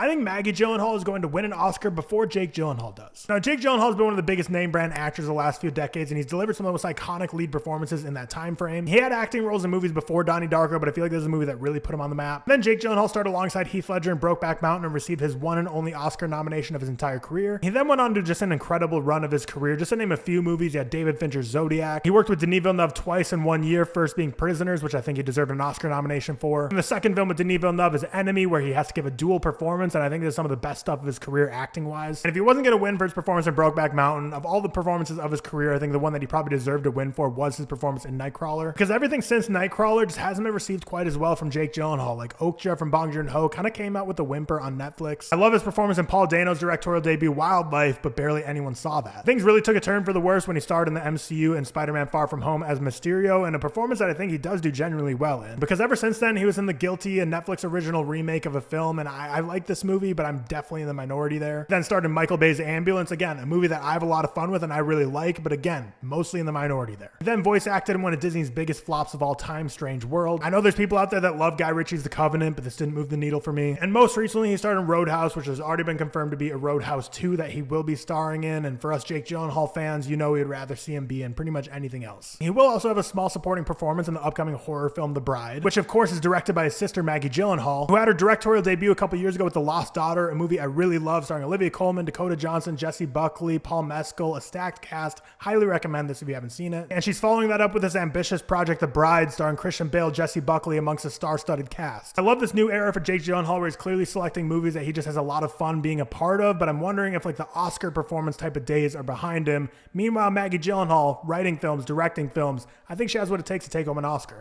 I think Maggie Gyllenhaal is going to win an Oscar before Jake Gyllenhaal does. Now, Jake Gyllenhaal has been one of the biggest name brand actors of the last few decades, and he's delivered some of the most iconic lead performances in that time frame. He had acting roles in movies before Donnie Darko, but I feel like this is a movie that really put him on the map. Then Jake Gyllenhaal started alongside Heath Ledger in Brokeback Mountain and received his one and only Oscar nomination of his entire career. He then went on to just an incredible run of his career. Just to name a few movies, he had David Fincher's Zodiac. He worked with Denis Villeneuve twice in 1 year, first being Prisoners, which I think he deserved an Oscar nomination for. And the second film with Denis Villeneuve is Enemy, where he has to give a dual performance, and I think this is some of the best stuff of his career acting-wise. And if he wasn't going to win for his performance in Brokeback Mountain, of all the performances of his career, I think the one that he probably deserved to win for was his performance in Nightcrawler. Because everything since Nightcrawler just hasn't been received quite as well from Jake Gyllenhaal. Like Okja from Bong Joon-ho kind of came out with a whimper on Netflix. I love his performance in Paul Dano's directorial debut Wildlife, but barely anyone saw that. Things really took a turn for the worse when he starred in the MCU in Spider-Man Far From Home as Mysterio, and a performance that I think he does do genuinely well in. Because ever since then, he was in The Guilty, a Netflix original remake of a film, and I like this movie, but I'm definitely in the minority there. Then starred in Michael Bay's Ambulance, again, a movie that I have a lot of fun with and I really like, but again, mostly in the minority there. Then voice acted in one of Disney's biggest flops of all time, Strange World. I know there's people out there that love Guy Ritchie's The Covenant, but this didn't move the needle for me. And most recently, he starred in Roadhouse, which has already been confirmed to be a Roadhouse 2 that he will be starring in, and for us Jake Gyllenhaal fans, you know we'd rather see him be in pretty much anything else. He will also have a small supporting performance in the upcoming horror film The Bride, which of course is directed by his sister Maggie Gyllenhaal, who had her directorial debut a couple years ago with The Lost Daughter, a movie I really love starring Olivia Colman, Dakota Johnson, Jesse Buckley, Paul Mescal, a stacked cast. Highly recommend this if you haven't seen it. And she's following that up with this ambitious project The Bride, starring Christian Bale, Jesse Buckley amongst a star-studded cast. I love this new era for Jake Gyllenhaal where he's clearly selecting movies that he just has a lot of fun being a part of, but I'm wondering if like the Oscar performance type of days are behind him. Meanwhile, Maggie Gyllenhaal, writing films, directing films, I think she has what it takes to take home an Oscar.